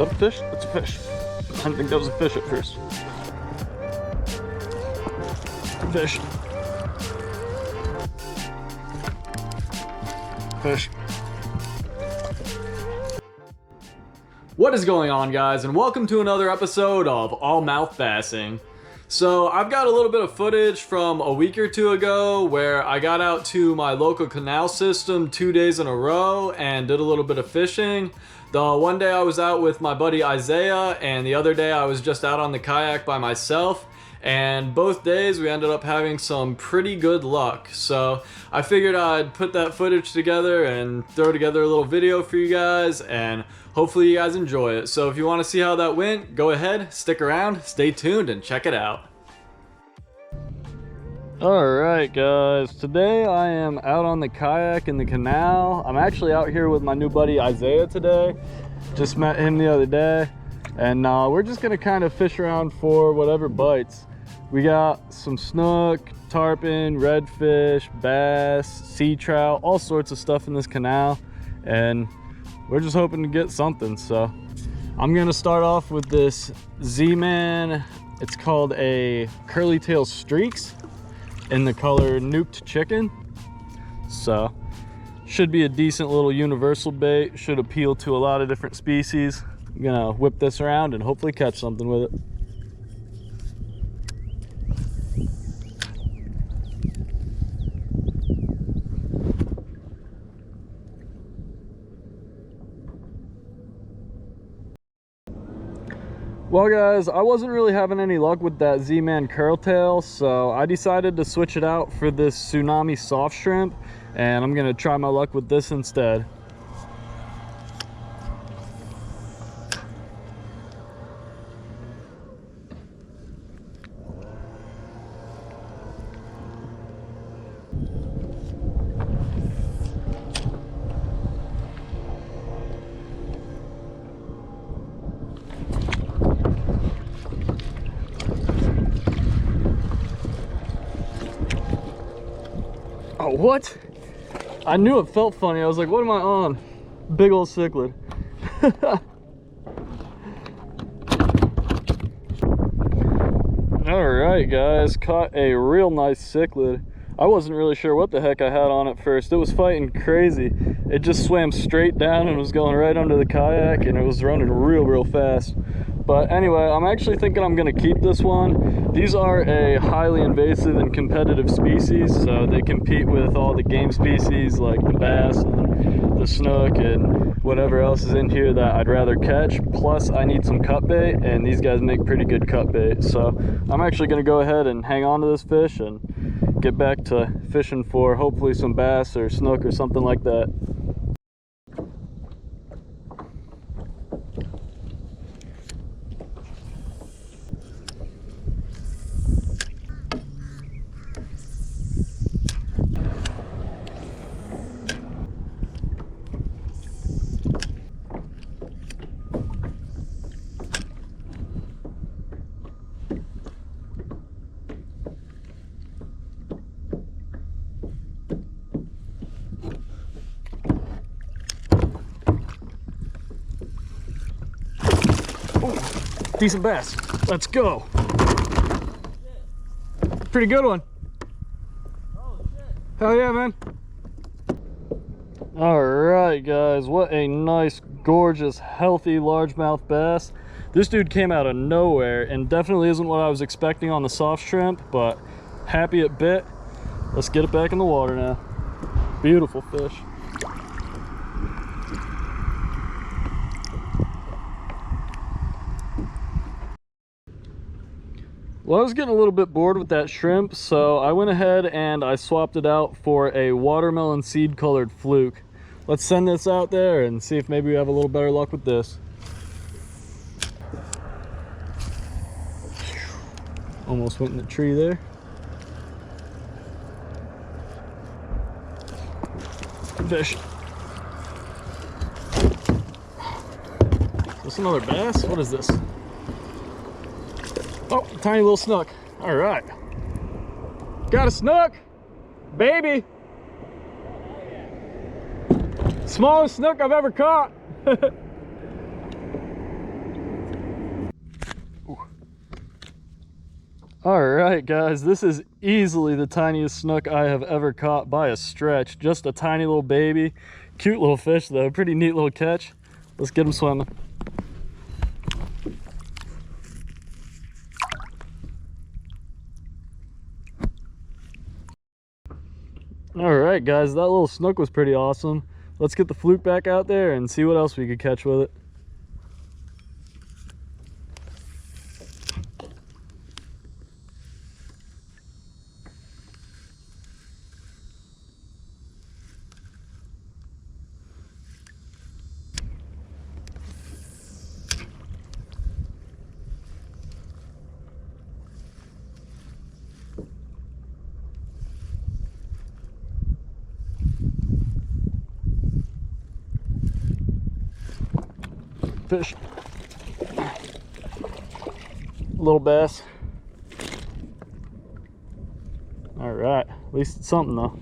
that a fish? That's a fish. I didn't think that was a fish at first. Fish. Fish. What is going on, guys, and welcome to another episode of All Mouth Bassing. So I've got a little bit of footage from a week or two ago where I got out to my local canal system 2 days in a row and did a little bit of fishing. The one day I was out with my buddy Isaiah, and the other day I was just out on the kayak by myself. And both days we ended up having some pretty good luck. So I figured I'd put that footage together and throw together a little video for you guys, and hopefully you guys enjoy it. So if you want to see how that went, go ahead, stick around, stay tuned, and check it out. Alright guys, today I am out on the kayak in the canal. I'm actually out here with my new buddy Isaiah today. Just met him the other day. And we're just gonna kind of fish around for whatever bites. We got some snook, tarpon, redfish, bass, sea trout, all sorts of stuff in this canal. And we're just hoping to get something. So I'm gonna start off with this Z-Man. It's called a curly tail streaks in the color Nooked Chicken. So should be a decent little universal bait. Should appeal to a lot of different species. I'm gonna whip this around and hopefully catch something with it. Well guys, I wasn't really having any luck with that Z-Man curltail, so I decided to switch it out for this Tsunami soft shrimp, and I'm gonna try my luck with this instead. Oh, what? I knew it felt funny. I was like, what am I on? Big old cichlid. All right, guys, caught a real nice cichlid. I wasn't really sure what the heck I had on at first. It was fighting crazy. It just swam straight down and was going right under the kayak, and it was running real fast. But anyway, I'm actually thinking I'm gonna keep this one. These are a highly invasive and competitive species, so they compete with all the game species like the bass and the snook and whatever else is in here that I'd rather catch. Plus I need some cut bait, and these guys make pretty good cut bait. So I'm actually gonna go ahead and hang on to this fish and get back to fishing for hopefully some bass or snook or something like that. Decent bass. Let's go. Pretty good one. Hell yeah, man. All right, guys. What a nice, gorgeous, healthy largemouth bass. This dude came out of nowhere and definitely isn't what I was expecting on the soft shrimp, but happy it bit. Let's get it back in the water now. Beautiful fish. Well, I was getting a little bit bored with that shrimp, so I went ahead and I swapped it out for a watermelon seed colored fluke. Let's send this out there and see if maybe we have a little better luck with this. Almost went in the tree there. Fish. Is this another bass? What is this? Oh, tiny little snook. All right. Got a snook, baby. Smallest snook I've ever caught. All right, guys, this is easily the tiniest snook I have ever caught by a stretch. Just a tiny little baby. Cute little fish, though. Pretty neat little catch. Let's get him swimming. All right, guys, that little snook was pretty awesome. Let's get the fluke back out there and see what else we could catch with it. Fish. Little bass. All right, at least it's something though.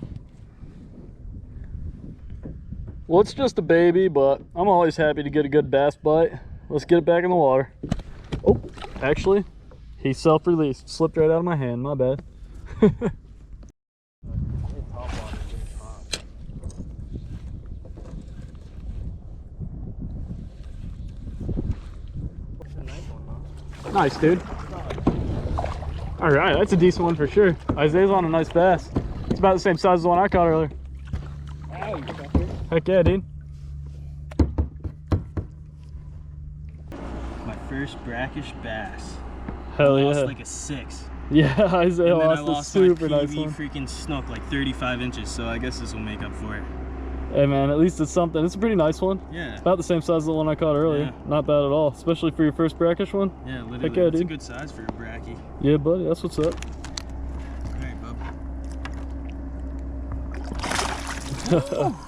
Well, it's just a baby, but I'm always happy to get a good bass bite. Let's get it back in the water. Oh, actually, he self-released. Slipped right out of my hand, my bad. Nice, dude. All right, that's a decent one for sure. Isaiah's on a nice bass. It's about the same size as the one I caught earlier. Heck yeah, dude. My first brackish bass. Hell yeah. Lost like a 6. Yeah, Isaiah and then lost, I lost a super my nice PB one. freaking snook like 35 inches, so I guess this will make up for it. Hey man, at least it's something. It's a pretty nice one. Yeah. It's about the same size as the one I caught earlier. Yeah. Not bad at all, especially for your first brackish one. Yeah, literally. Heck yeah, It's dude. a good size for a brackie. Yeah, buddy, that's what's up. Alright, bub.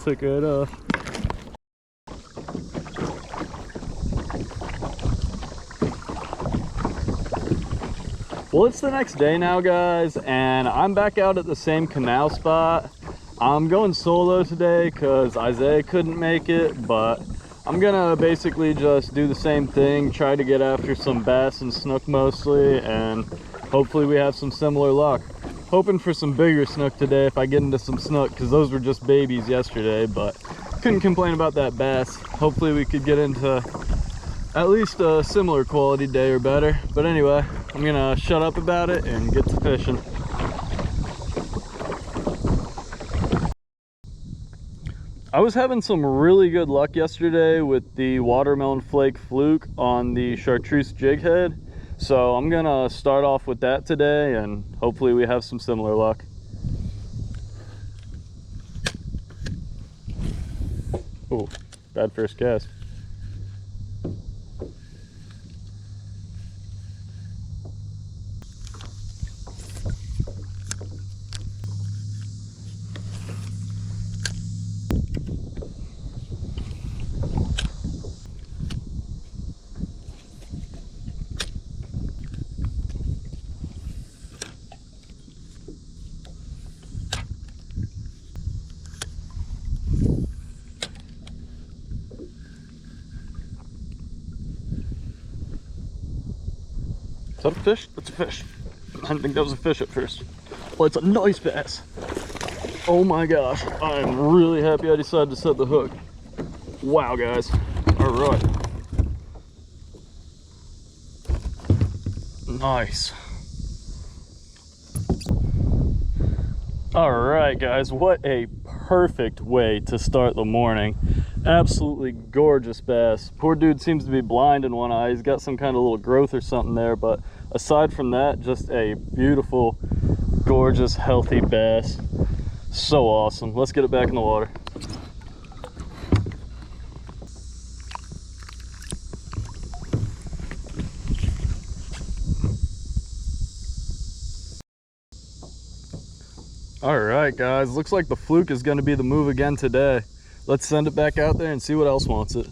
Took right off. Well, it's the next day now, guys, and I'm back out at the same canal spot. I'm going solo today because Isaiah couldn't make it, but I'm gonna basically just do the same thing, try to get after some bass and snook mostly, and hopefully we have some similar luck. Hoping for some bigger snook today if I get into some snook, because those were just babies yesterday, but couldn't complain about that bass. Hopefully we could get into at least a similar quality day or better. But anyway, I'm gonna shut up about it and get to fishing. I was having some really good luck yesterday with the watermelon flake fluke on the chartreuse jig head. So I'm gonna start off with that today and hopefully we have some similar luck. Oh, bad first cast. Is that a fish? That's a fish. I didn't think that was a fish at first. Well, it's a nice bass. Oh my gosh. I'm really happy I decided to set the hook. Wow, guys. All right. Nice. All right, guys. What a perfect way to start the morning. Absolutely gorgeous bass. Poor dude seems to be blind in one eye. He's got some kind of little growth or something there, but aside from that, just a beautiful, gorgeous, healthy bass. So awesome. Let's get it back in the water. All right, guys, looks like the fluke is going to be the move again today. Let's send it back out there and see what else wants it.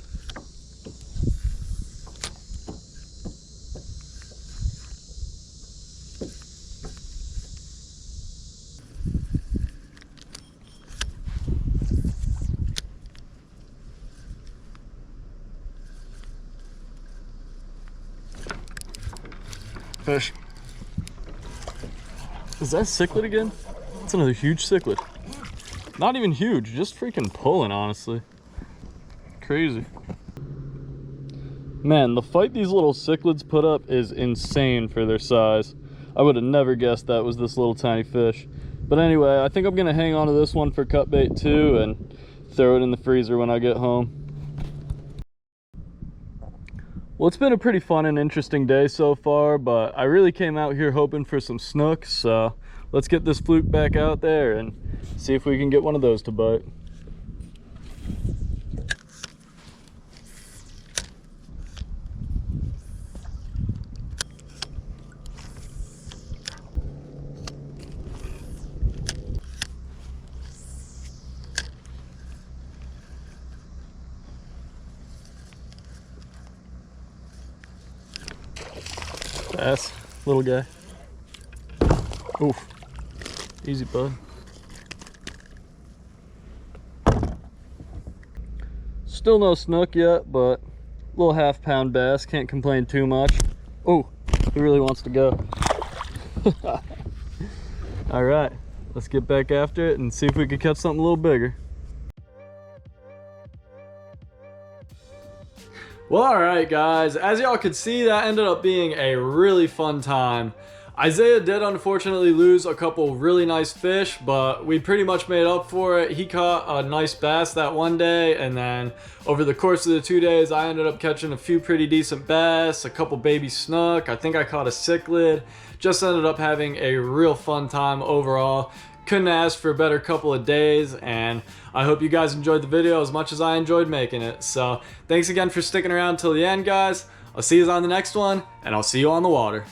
Fish. Is that cichlid again? That's another huge cichlid. Not even huge, just freaking pulling, honestly. Crazy. Man, the fight these little cichlids put up is insane for their size. I would have never guessed that was this little tiny fish. But anyway, I think I'm gonna hang on to this one for cut bait too and throw it in the freezer when I get home. Well, it's been a pretty fun and interesting day so far, but I really came out here hoping for some snook, so let's get this fluke back out there and see if we can get one of those to bite. Pass, little guy. Oof. Easy, bud. Still no snook yet, but little half-pound bass. Can't complain too much. Oh, he really wants to go. All right, let's get back after it and see if we can catch something a little bigger. Well, all right, guys, as y'all could see, that ended up being a really fun time. Isaiah did unfortunately lose a couple really nice fish, but we pretty much made up for it. He caught a nice bass that one day, and then over the course of the 2 days, I ended up catching a few pretty decent bass, a couple baby snook. I think I caught a cichlid. Just ended up having a real fun time overall. Couldn't ask for a better couple of days, and I hope you guys enjoyed the video as much as I enjoyed making it. So thanks again for sticking around till the end, guys. I'll see you on the next one, and I'll see you on the water.